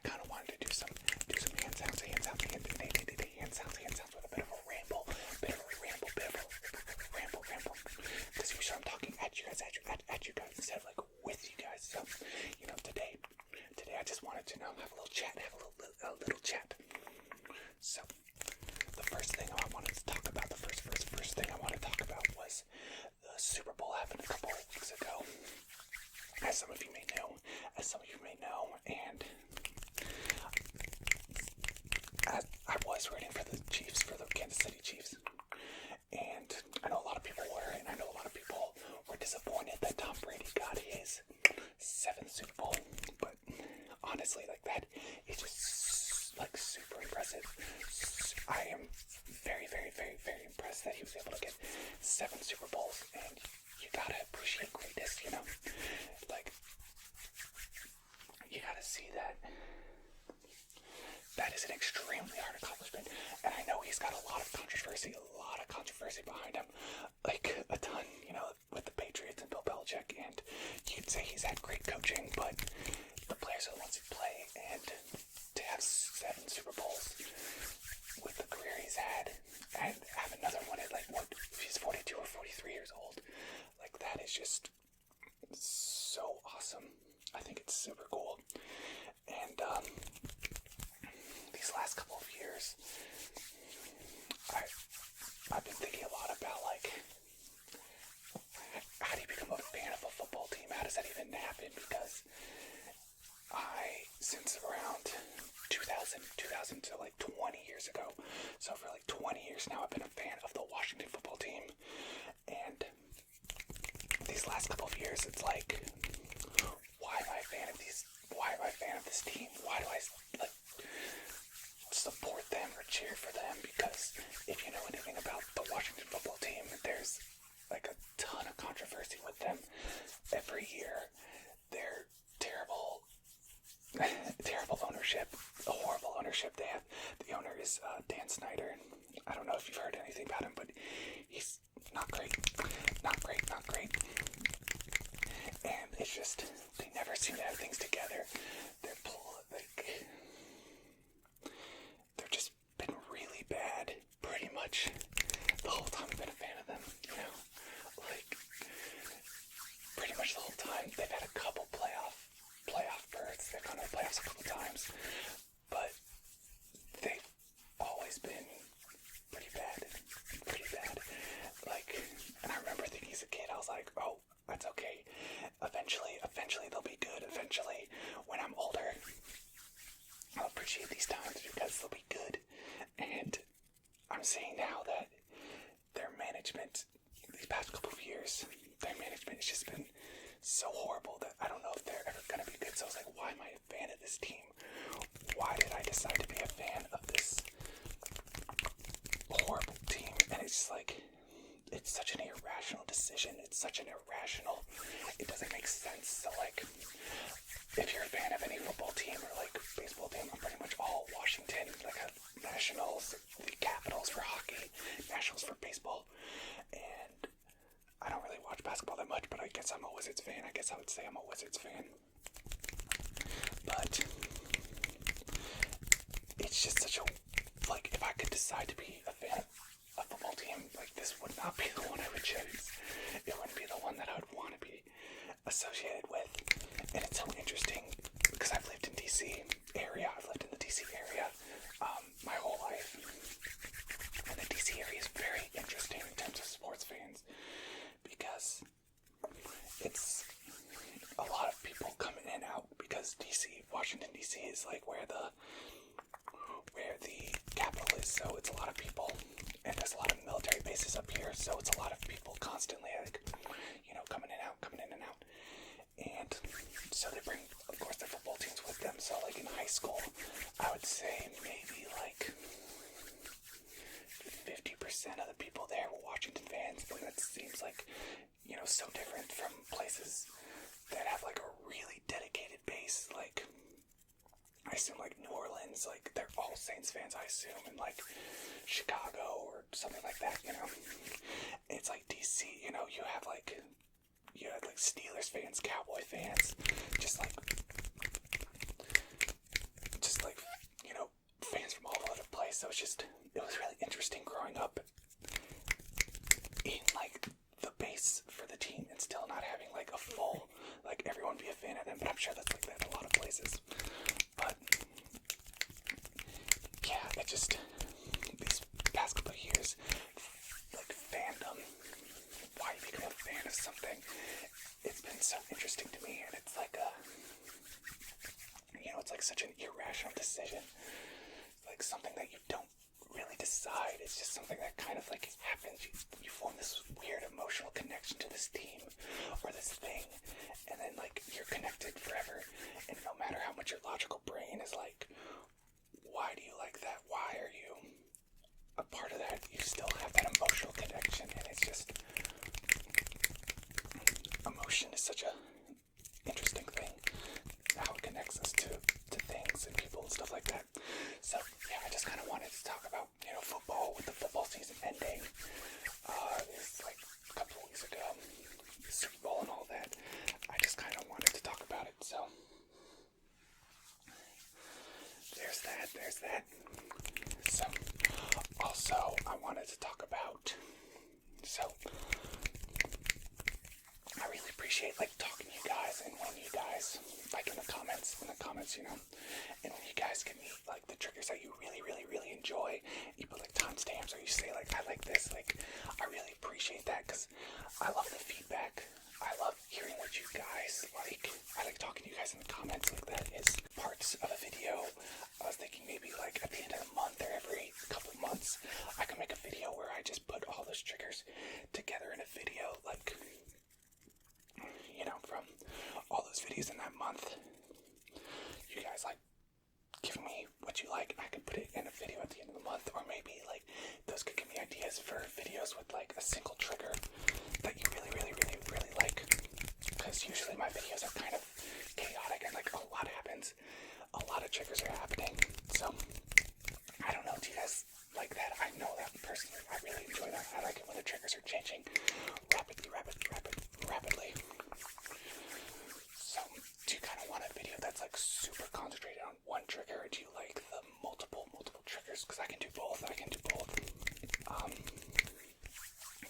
kind of wanted to do some hand sounds with a bit of a ramble, because usually I'm talking at you guys instead of like with you guys. So, today I just wanted to have a little chat, So, the first thing I wanted to talk about, was the Super Bowl happened a couple of weeks ago, as some of you may know, and I was rooting for the Chiefs, for the Kansas City Chiefs, and I know a lot of people were, and I know a lot of people were disappointed that Tom Brady got his 7th Super Bowl, but honestly, like, that is just, like, super impressive. I am very, very, very, very impressed that he was able to get 7 Super Bowls, and you gotta appreciate greatness, like, you gotta see that. That is an extremely hard accomplishment, and I know he's got a lot of controversy behind him, like a ton, with the Patriots and Bill Belichick, and you could say he's had great coaching, but the players are the ones who play, and to have 7 Super Bowls with the career he's had, and have another one at, like, what, if he's 42 or 43 years old, like, that is just so awesome. I think it's super cool, and, these last couple of years, I've been thinking a lot about, like, how do you become a fan of a football team? How does that even happen? Because since around 2000 to like 20 years ago, so for like 20 years now, I've been a fan of the Washington football team, and these last couple of years, it's like, why am I a fan of this team? Why do I, like, support them or cheer for them? Because if you know anything about the Washington football team, there's like a ton of controversy with them every year. They're terrible ownership, a horrible ownership they have. The owner is Dan Snyder. I don't know if you've heard anything about him, but he's not great. And it's just, they never seem to have things together. They've just been really bad pretty much the whole time I've been a fan of them, like, pretty much the whole time. They've had a couple playoff berths. They've gone to the playoffs a couple times, but they've always been pretty bad. Like, and I remember thinking as a kid, I was like, oh, that's okay. Eventually they'll be good. Eventually, when I'm older, I'll appreciate these times because they'll be good. And I'm seeing now that their management, these past couple of years, their management has just been so horrible that I don't know if they're ever going to be good. So I was like, why am I a fan of this team? Why did I decide to be a fan of this horrible team? And it's just like, it's such an irrational decision. It doesn't make sense. So, like, if you're a fan of any football team or, like, baseball team, I'm pretty much all Washington, like, Nationals, the Capitals for hockey, Nationals for baseball, and I don't really watch basketball that much, but I guess I'm a Wizards fan. I guess I would say I'm a Wizards fan. But it's just such a, like, if I could decide to be a fan of a football team, like, this would not be the one I would choose. It wouldn't be the one that I would want to be associated with. And it's so interesting because I've lived in the DC area my whole life. And the DC area is very interesting in terms of sports fans because it's a lot of people come in and out, because Washington DC is like where the capital is, so it's a lot of people, and there's a lot of military bases up here, so it's a lot of people constantly, like, coming in and out, and so they bring, of course, their football teams with them. So, like, in high school, I would say maybe like 50% of the people there were Washington fans, and that seems like, so different from places that have like a really dedicated base, like, I assume, like, New Orleans, like, they're all Saints fans, I assume, and, like, Chicago or something like that, It's like DC, you have, like, Steelers fans, Cowboy fans, just, like, but I'm sure that's like that in a lot of places. But yeah, it just, these past couple of years, like fandom, why you become a fan of something, it's been so interesting to me, and it's like it's like such an irrational decision. Like something that you don't really decide. It's just something that kind of like happens. You form this weird emotional connection to this team or this thing, and then like you're connected forever. And no matter how much your logical brain is like, why do you like that? Why are you a part of that? You still have that emotional connection, and it's just, emotion is such a interesting thing. How it connects us to things and people and stuff like that. So yeah, I just kind of wanted to talk about football with the football season ending. This like a couple of weeks ago, the Super Bowl and all that. I just kind of wanted to talk about it. So there's that. So also I wanted to talk about. So I really appreciate like talking to you guys, and when you guys like in the comments, and when you guys give me like the triggers that you really, really, really enjoy, you put like timestamps, or you say like I like this, like I really appreciate that, because I love the feedback. I love hearing what you guys like. I like talking to you guys in the comments. Like that is parts of a video. I was thinking maybe like at the end of the month or every couple months, I can make a video where I just put all those triggers together in a video, like from all those videos in that month. You guys like give me what you like, and I can put it in a video at the end of the month, or maybe like those could give me ideas for videos with like a single trigger that you really, really, really, really like. Because usually my videos are kind of chaotic, and like a lot happens, a lot of triggers are happening. So I don't know, do you guys like that? I know that personally, I really enjoy that. I like it when the triggers are changing rapidly. So, do you kind of want a video that's like super concentrated on one trigger, or do you like the multiple triggers? Because I can do both.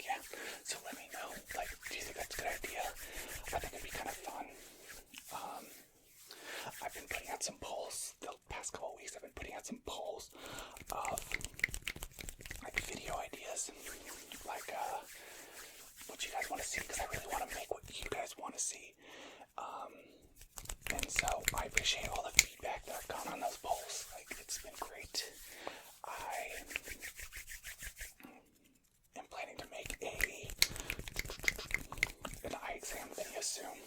Yeah. So let me know. Like, do you think that's a good idea? I think it'd be kind of fun. I've been putting out some polls the past couple of weeks. I've been putting out some polls of like video ideas, like what you guys want to see, because I really want to make what you guys want to see. And so I appreciate all the feedback that I've gotten on those polls. Like, it's been great. I am planning to make an eye exam video soon.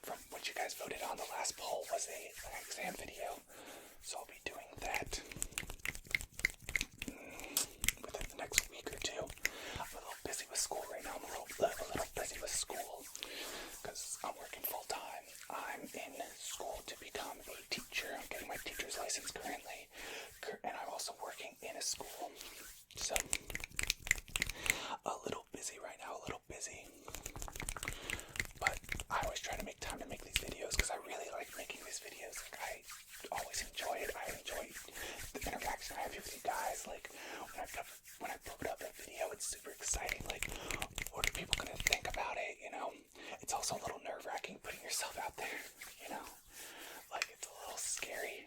From what you guys voted on, the last poll was an exam video. So I'll be doing that within the next week or two. I'm a little busy with school right now. I'm a little busy with school because I'm working full time. I'm in school to become a teacher. I'm getting my teacher's license currently, and I'm also working in a school. So a little busy right now, but I always try to make time to make these videos because I really like making these videos. Like, I always enjoy it. I enjoy the interaction I have with you guys. Like, when I put up a video, it's super exciting. Like, what are people gonna think about it? It's also a little nerve-wracking putting yourself out there. Like, it's a little scary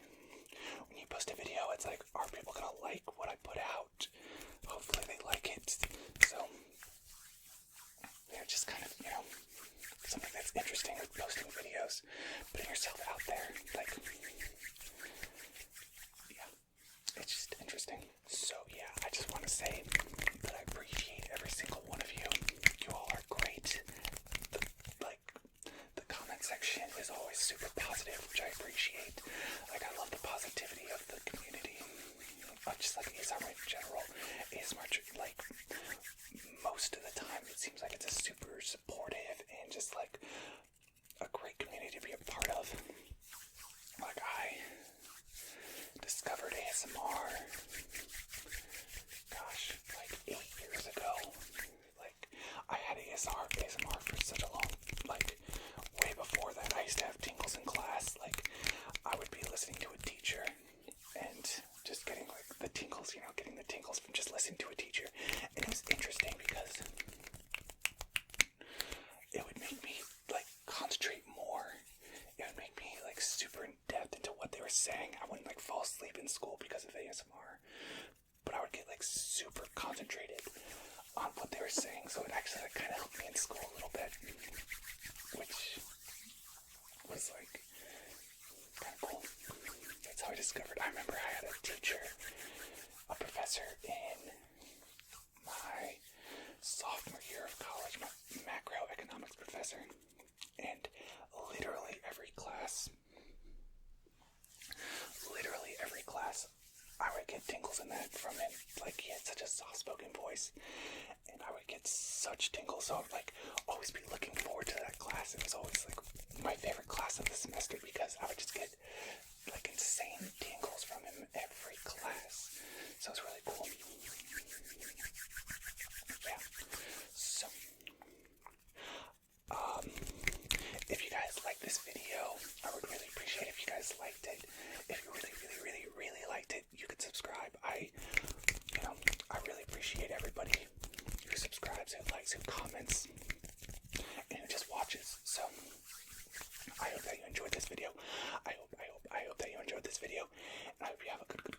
when you post a video. It's like, are people gonna like what I put out? Hopefully they like it. So yeah, just kind of something that's interesting with posting videos, putting yourself out there. Like, yeah, it's just interesting. So yeah, I just want to say that I appreciate every single one of you. You all are great. The comment section is always super positive, which I appreciate. Like, I love the positivity of the community. Just like ASMR in general. ASMR, like, most of the time, it seems like it's a super supportive and just like a great community to be a part of. Like, I discovered ASMR, gosh, so it actually like, kind of helped me in school a little bit, which was like kind of cool. That's how I discovered. I remember I had a teacher, a professor in my sophomore year of college, my macroeconomics professor, and literally every class, I would get tingles in that from him. Like, he had such a soft-spoken voice, and I would get such tingles. So I would like always be looking forward to that class. It was always like my favorite class of the semester because I would just get like insane tingles from him every class. So it was really cool. Yeah. So if you guys like this video, I would really appreciate if you guys liked it. If you really liked it, you could subscribe. I really appreciate everybody who subscribes, who likes, who comments, and who just watches. So I hope that you enjoyed this video. I hope that you enjoyed this video, and I hope you have a good